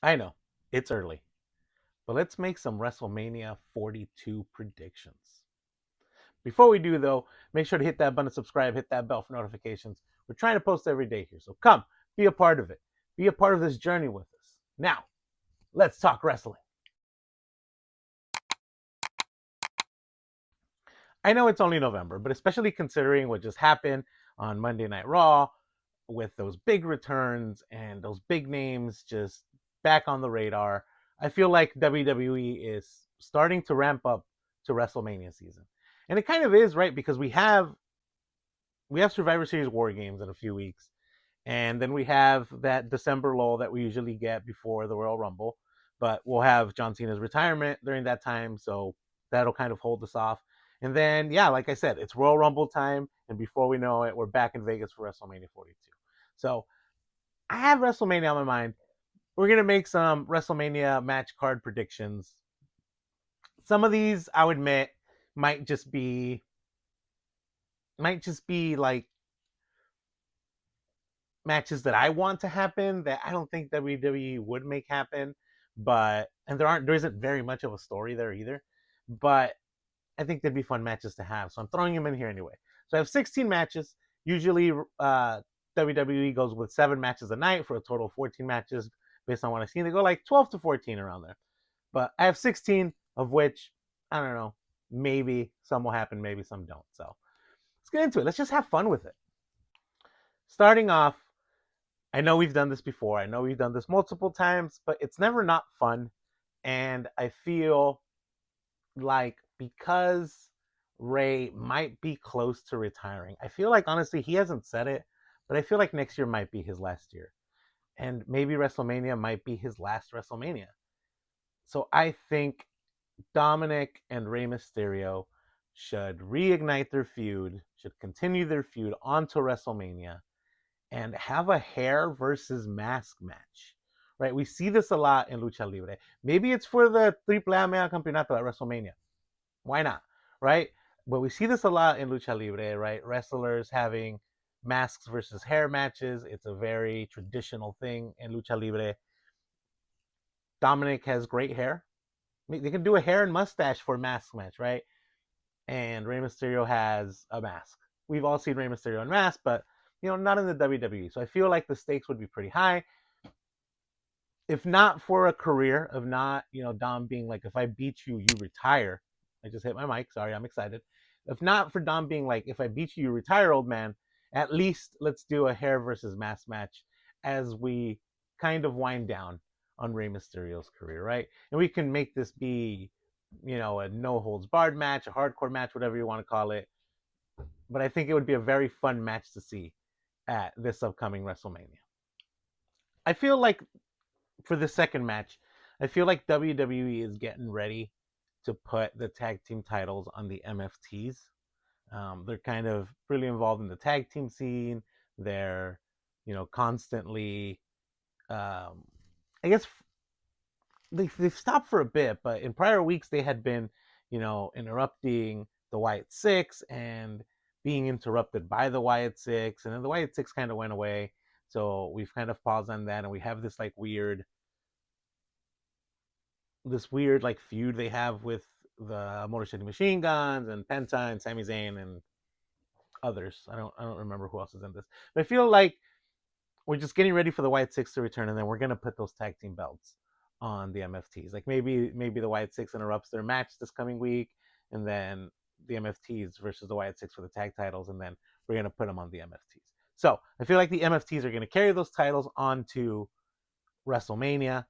I know, it's early, but let's make some WrestleMania 42 predictions. Before we do, though, make sure to hit that button, subscribe, hit that bell for notifications. We're trying to post every day here, so come, be a part of it. Be a part of this journey with us. Now, let's talk wrestling. I know it's only November, but especially considering what just happened on Monday Night Raw with those big returns and those big names just back on the radar, I feel like WWE is starting to ramp up to WrestleMania season. And it kind of is, right? Because we have Survivor Series War Games in a few weeks. And then we have that December lull that we usually get before the Royal Rumble. But we'll have John Cena's retirement during that time. So that'll kind of hold us off. And then, yeah, like I said, it's Royal Rumble time. And before we know it, we're back in Vegas for WrestleMania 42. So I have WrestleMania on my mind. We're going to make some WrestleMania match card predictions. Some of these, I would admit, might just be like matches that I want to happen that I don't think WWE would make happen. But and there isn't very much of a story there either. But I think they'd be fun matches to have. So I'm throwing them in here anyway. So I have 16 matches. Usually WWE goes with 7 matches a night for a total of 14 matches based on what I've seen. They go like 12 to 14 around there. But I have 16 of which I don't know. Maybe some will happen, maybe some don't. So let's get into it. Let's just have fun with it. Starting off, I know we've done this before. I know we've done this multiple times, but it's never not fun. And I feel like because Ray might be close to retiring, I feel like honestly, he hasn't said it, but I feel like next year might be his last year. And maybe WrestleMania might be his last WrestleMania. So I think Dominic and Rey Mysterio should reignite their feud, should continue their feud onto WrestleMania, and have a hair versus mask match. Right? We see this a lot in Lucha Libre. Maybe it's for the Triple A Mega Campeonato at WrestleMania. Why not? Right? But we see this a lot in Lucha Libre, right? Wrestlers having masks versus hair matches. It's a very traditional thing in Lucha Libre. Dominic has great hair. I mean, they can do a hair and mustache for a mask match, right? And Rey Mysterio has a mask. We've all seen Rey Mysterio in mask, but not in the WWE. So I feel like the stakes would be pretty high. If not for a career of not, Dom being like, if I beat you, you retire. I just hit my mic. Sorry, I'm excited. If not for Dom being like, if I beat you, you retire, old man. At least let's do a hair versus mask match as we kind of wind down on Rey Mysterio's career, right? And we can make this be, a no holds barred match, a hardcore match, whatever you want to call it. But I think it would be a very fun match to see at this upcoming WrestleMania. I feel like for the second match, I feel like WWE is getting ready to put the tag team titles on the MFTs. They're kind of really involved in the tag team scene. They're, constantly, um, I guess they've stopped for a bit, but in prior weeks they had been, interrupting the Wyatt Six and being interrupted by the Wyatt Six, and then the Wyatt Six kind of went away. So we've kind of paused on that, and we have this weird like feud they have with the Motor City Machine Guns and Penta and Sami Zayn and others. I don't remember who else is in this, but I feel like we're just getting ready for the Wyatt Six to return, and then we're gonna put those tag team belts on the MFTs. Like maybe the Wyatt Six interrupts their match this coming week, and then the MFTs versus the Wyatt Six for the tag titles, and then we're gonna put them on the MFTs. So I feel like the MFTs are gonna carry those titles onto WrestleMania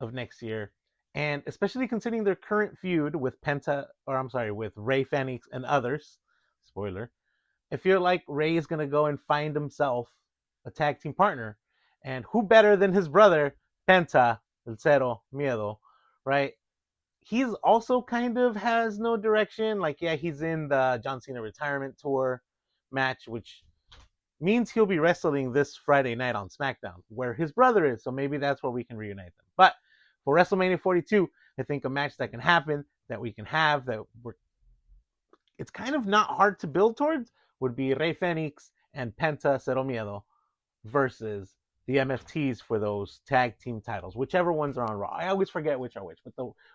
of next year, and especially considering their current feud with with Ray Fenix and others. Spoiler. I feel like Ray is gonna go and find himself a tag team partner, and who better than his brother Penta El Cero Miedo, right? He's also kind of has no direction. Like, yeah, he's in the John Cena retirement tour match, which means he'll be wrestling this Friday night on SmackDown, where his brother is. So maybe that's where we can reunite them. But for WrestleMania 42, I think a match that can happen, that we can have, it's kind of not hard to build towards, would be Rey Fenix and Penta Cero Miedo versus the MFTs for those tag team titles, whichever ones are on Raw. I always forget which are which,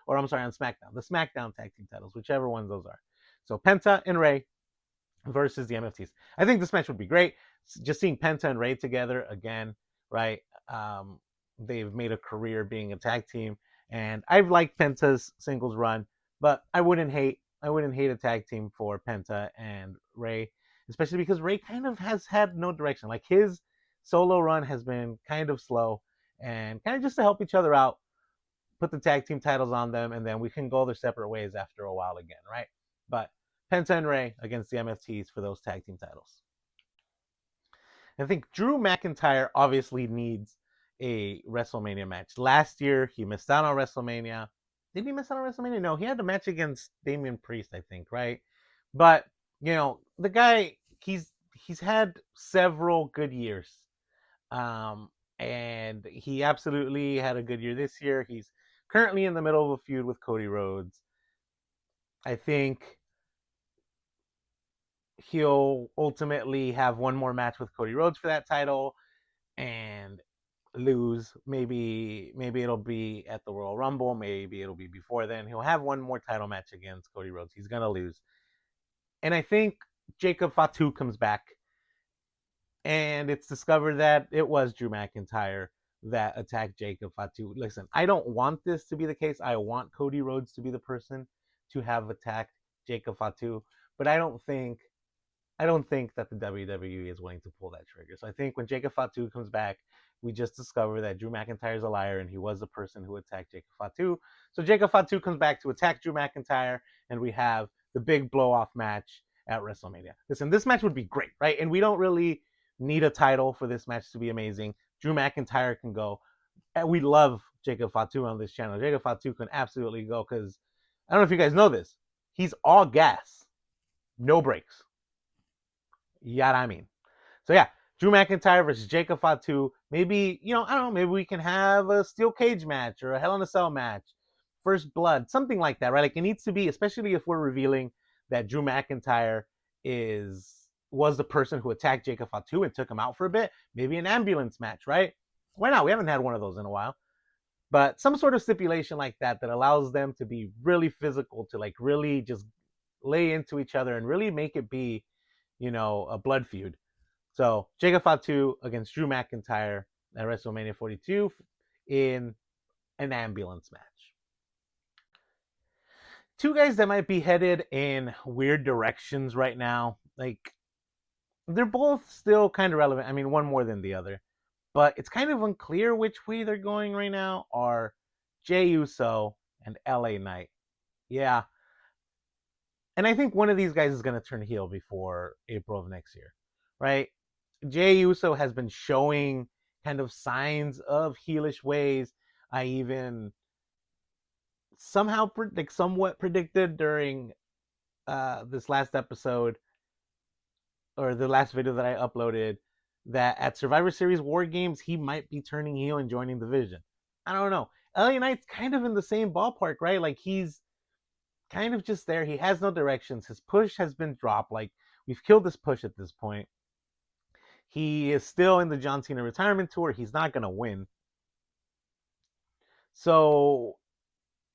or I'm sorry, on SmackDown, the SmackDown tag team titles, whichever ones those are. So Penta and Rey versus the MFTs. I think this match would be great. Just seeing Penta and Rey together again, right? Um, they've made a career being a tag team, and I've liked Penta's singles run, but I wouldn't hate a tag team for Penta and Rey, especially because Rey kind of has had no direction. Like his solo run has been kind of slow, and kind of just to help each other out, put the tag team titles on them, and then we can go their separate ways after a while again, right? But Penta and Rey against the MFTs for those tag team titles. I think Drew McIntyre obviously needs a WrestleMania match. Last year, he missed out on WrestleMania. Did he miss out on WrestleMania? No, he had a match against Damian Priest, I think, right? But the guy, he's had several good years, um, and he absolutely had a good year this year. He's currently in the middle of a feud with Cody Rhodes. I think he'll ultimately have one more match with Cody Rhodes for that title and lose. Maybe it'll be at the Royal Rumble. Maybe it'll be before then. He'll have one more title match against Cody Rhodes. He's gonna lose, and I think Jacob Fatu comes back, and it's discovered that it was Drew McIntyre that attacked Jacob Fatu. Listen, I don't want this to be the case. I want Cody Rhodes to be the person to have attacked Jacob Fatu, but I don't think that the WWE is willing to pull that trigger. So I think when Jacob Fatu comes back, we just discover that Drew McIntyre is a liar and he was the person who attacked Jacob Fatu. So Jacob Fatu comes back to attack Drew McIntyre, and we have the big blow off match at WrestleMania. Listen, this match would be great, right? And we don't really need a title for this match to be amazing. Drew McIntyre can go. And we love Jacob Fatu on this channel. Jacob Fatu can absolutely go because I don't know if you guys know this. He's all gas, no brakes. Yeah, I mean. So yeah, Drew McIntyre versus Jacob Fatu. Maybe, I don't know, maybe we can have a steel cage match or a Hell in a Cell match, First Blood, something like that, right? Like it needs to be, especially if we're revealing that Drew McIntyre was the person who attacked Jacob Fatu and took him out for a bit. Maybe an ambulance match, right? Why not? We haven't had one of those in a while. But some sort of stipulation like that allows them to be really physical, to like really just lay into each other and really make it be, a blood feud. So Jacob Fatu against Drew McIntyre at WrestleMania 42 in an ambulance match. Two guys that might be headed in weird directions right now. Like they're both still kind of relevant. I mean, one more than the other, but it's kind of unclear which way they're going right now. Are Jey Uso and LA Knight? Yeah, and I think one of these guys is going to turn heel before April of next year, right? Jey Uso has been showing kind of signs of heelish ways. I even somehow like somewhat predicted during this last episode or the last video that I uploaded that at Survivor Series War Games he might be turning heel and joining the Vision. I don't know. LA Knight's kind of in the same ballpark, right? Like he's kind of just there. He has no directions. His push has been dropped. Like we've killed this push at this point. He is still in the John Cena retirement tour. He's not going to win. So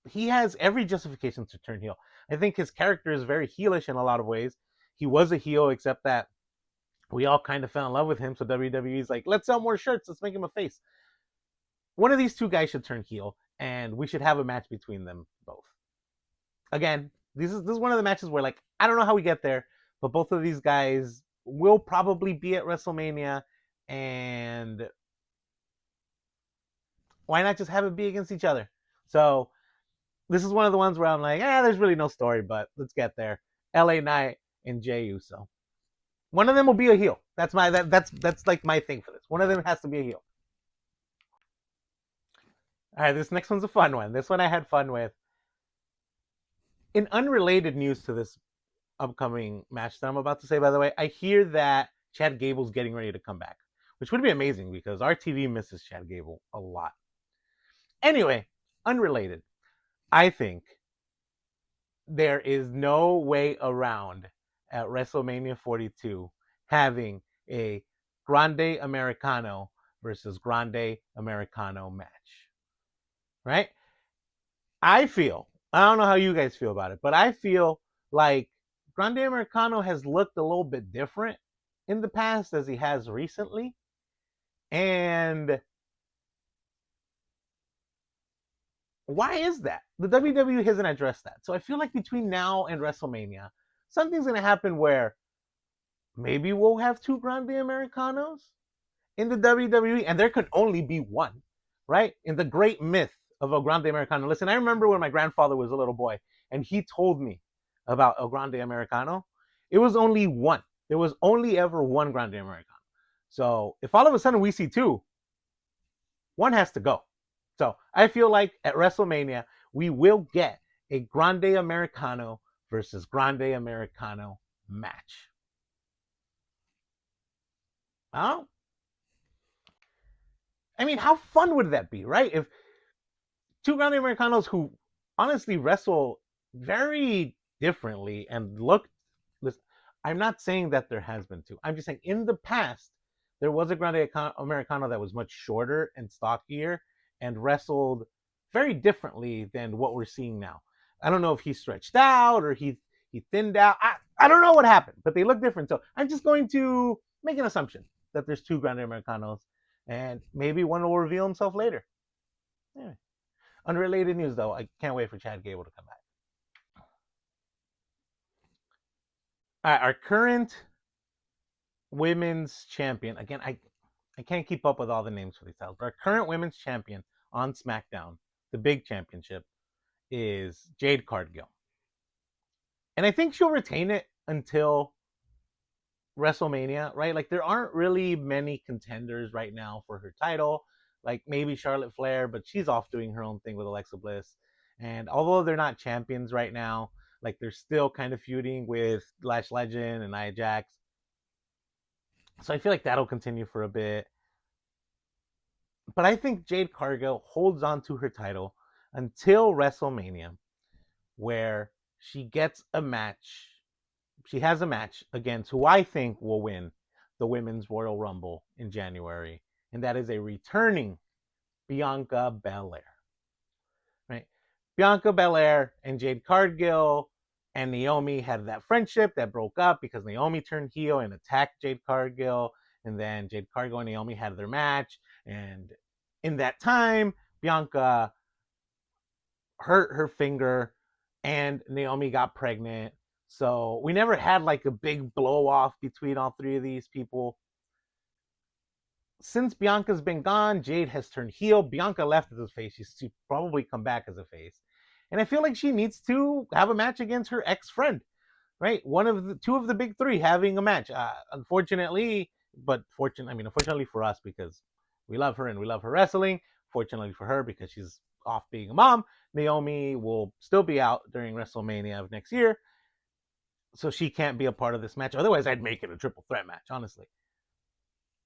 he has every justification to turn heel. I think his character is very heelish in a lot of ways. He was a heel, except that we all kind of fell in love with him. So WWE's like, let's sell more shirts. Let's make him a face. One of these two guys should turn heel, and we should have a match between them both. Again, this is one of the matches where like I don't know how we get there, but both of these guys will probably be at WrestleMania, and why not just have it be against each other? So this is one of the ones where I'm like, there's really no story, but let's get there. LA Knight and Jey Uso. One of them will be a heel. That's like my thing for this. One of them has to be a heel. All right, this next one's a fun one. This one I had fun with. In unrelated news to this upcoming match that I'm about to say, by the way, I hear that Chad Gable's getting ready to come back, which would be amazing because our TV misses Chad Gable a lot. Anyway, unrelated. I think there is no way around at WrestleMania 42 having a Grande Americano versus Grande Americano match. Right? I don't know how you guys feel about it, but I feel like Grande Americano has looked a little bit different in the past as he has recently. And why is that? The WWE hasn't addressed that. So I feel like between now and WrestleMania, something's going to happen where maybe we'll have two Grande Americanos in the WWE, and there could only be one, right? In the great myth of El Grande Americano. Listen, I remember when my grandfather was a little boy, and he told me about El Grande Americano. It was only one. There was only ever one Grande Americano. So if all of a sudden we see two, one has to go. So I feel like at WrestleMania, we will get a Grande Americano versus Grande Americano match. Oh, I mean, how fun would that be, right? If two Grande Americanos who honestly wrestle very differently and look. Listen, I'm not saying that there has been two. I'm just saying in the past there was a Grande Americano that was much shorter and stockier and wrestled very differently than what we're seeing now. I don't know if he stretched out or he thinned out. I don't know what happened, but they look different. So I'm just going to make an assumption that there's two Grande Americanos, and maybe one will reveal himself later. Anyway. Unrelated news, though, I can't wait for Chad Gable to come back. All right, our current women's champion. Again, I can't keep up with all the names for these titles. But our current women's champion on SmackDown, the big championship, is Jade Cargil. And I think she'll retain it until WrestleMania, right? Like there aren't really many contenders right now for her title. Like maybe Charlotte Flair, but she's off doing her own thing with Alexa Bliss. And although they're not champions right now, like they're still kind of feuding with Lash Legend and Nia Jax. So I feel like that'll continue for a bit. But I think Jade Cargill holds on to her title until WrestleMania, where she gets a match. She has a match against who I think will win the Women's Royal Rumble in January, and that is a returning Bianca Belair. Right? Bianca Belair and Jade Cargill and Naomi had that friendship that broke up because Naomi turned heel and attacked Jade Cargill, and then Jade Cargill and Naomi had their match, and in that time, Bianca hurt her finger and Naomi got pregnant. So we never had like a big blow off between all three of these people. Since Bianca's been gone, Jade has turned heel. Bianca left as a face. She's probably come back as a face. And I feel like she needs to have a match against her ex-friend, right? One of the two of the big three having a match. Unfortunately for us because we love her and we love her wrestling. Fortunately for her because she's off being a mom, Naomi will still be out during WrestleMania of next year. So she can't be a part of this match. Otherwise, I'd make it a triple threat match, honestly.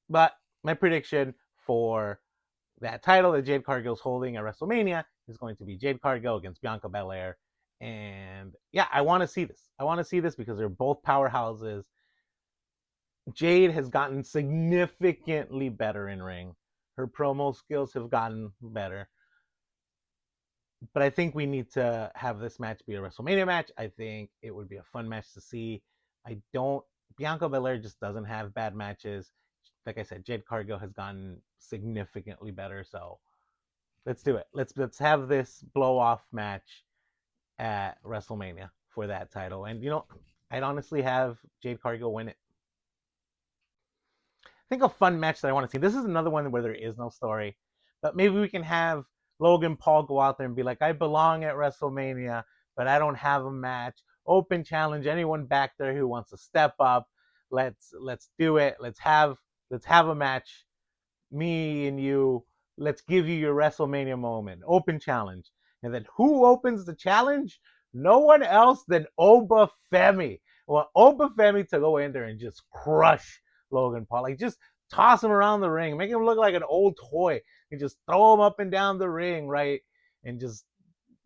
But my prediction for that title that Jade Cargill's holding at WrestleMania is going to be Jade Cargill against Bianca Belair. And yeah, I want to see this. I want to see this because they're both powerhouses. Jade has gotten significantly better in ring. Her promo skills have gotten better. But I think we need to have this match be a WrestleMania match. I think it would be a fun match to see. Bianca Belair just doesn't have bad matches. Like I said, Jade Cargill has gotten significantly better. So let's do it. Let's have this blow off match at WrestleMania for that title. And I'd honestly have Jade Cargill win it. I think a fun match that I want to see. This is another one where there is no story, but maybe we can have Logan Paul go out there and be like, I belong at WrestleMania, but I don't have a match. Open challenge anyone back there who wants to step up. Let's do it. Let's have a match. Me and you. Let's give you your WrestleMania moment. Open challenge. And then who opens the challenge? No one else than Oba Femi. Well, Oba Femi to go in there and just crush Logan Paul. Like just toss him around the ring, make him look like an old toy, and just throw him up and down the ring, right? And just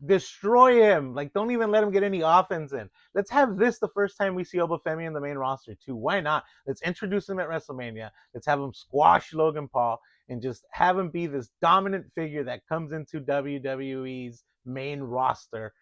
destroy him. Like don't even let him get any offense in. Let's have this the first time we see Oba Femi in the main roster too. Why not? Let's introduce him at WrestleMania. Let's have him squash Logan Paul, and just have him be this dominant figure that comes into WWE's main roster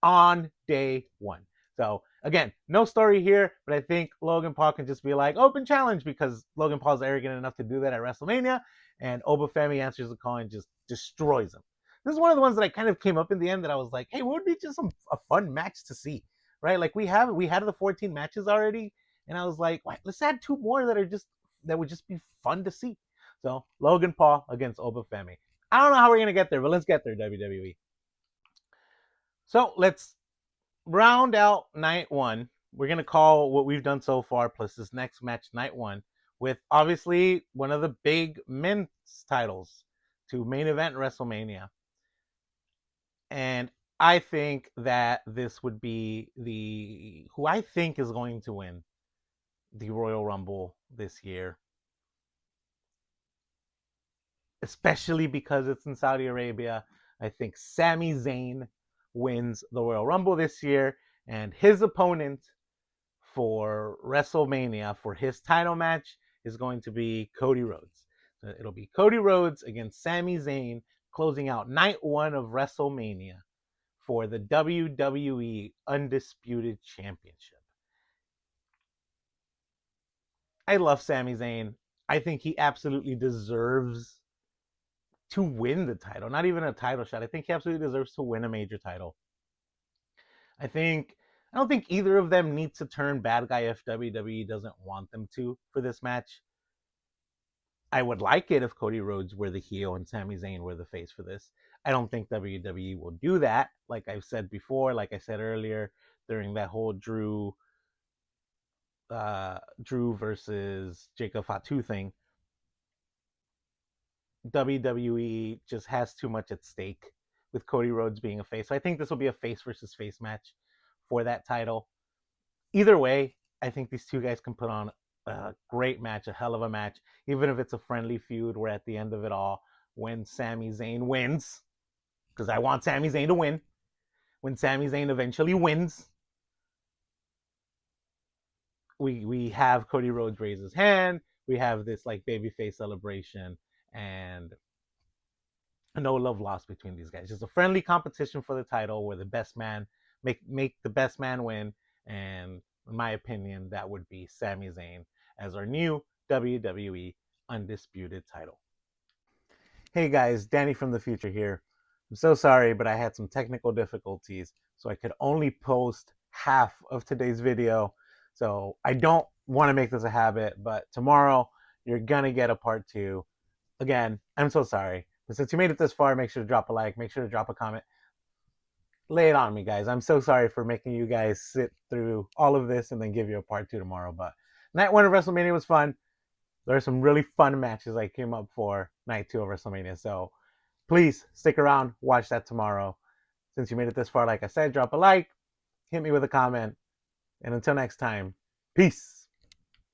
on day one. So again, no story here, but I think Logan Paul can just be like open challenge because Logan Paul's arrogant enough to do that at WrestleMania, and Obafemi answers the call and just destroys him. This is one of the ones that I kind of came up in the end that I was like, hey, what would be just a fun match to see, right? Like we had the 14 matches already, and I was like, let's add two more that would just be fun to see. So Logan Paul against Obafemi. I don't know how we're gonna get there, but let's get there, WWE. So let's round out night one. We're going to call what we've done so far plus this next match night one with obviously one of the big men's titles to main event WrestleMania. And I think that this would be who I think is going to win the Royal Rumble this year, especially because it's in Saudi Arabia. I think Sami Zayn wins the Royal Rumble this year, and his opponent for WrestleMania for his title match is going to be Cody Rhodes. So it'll be Cody Rhodes against Sami Zayn closing out night one of WrestleMania for the WWE Undisputed Championship. I love Sami Zayn. I think he absolutely deserves to win the title, not even a title shot. I think he absolutely deserves to win a major title. I don't think either of them needs to turn bad guy if WWE doesn't want them to for this match. I would like it if Cody Rhodes were the heel and Sami Zayn were the face for this. I don't think WWE will do that. Like I've said before, like I said earlier during that whole Drew versus Jacob Fatu thing. WWE just has too much at stake with Cody Rhodes being a face. So I think this will be a face versus face match for that title. Either way, I think these two guys can put on a great match, a hell of a match, even if it's a friendly feud where at the end of it all, when Sami Zayn wins, because I want Sami Zayn to win, when Sami Zayn eventually wins, we have Cody Rhodes raise his hand, we have this like babyface celebration, and no love lost between these guys. Just a friendly competition for the title where the best man make the best man win, and in my opinion, that would be Sami Zayn as our new WWE Undisputed title. Hey guys, Danny from the future here. I'm so sorry, but I had some technical difficulties, so I could only post half of today's video. So I don't want to make this a habit, but tomorrow you're gonna get a part two. Again, I'm so sorry. But since you made it this far, make sure to drop a like, make sure to drop a comment. Lay it on me, guys. I'm so sorry for making you guys sit through all of this and then give you a part two tomorrow. But night one of WrestleMania was fun. There are some really fun matches I came up for night two of WrestleMania. So please stick around, watch that tomorrow. Since you made it this far, like I said, drop a like, hit me with a comment. And until next time, peace.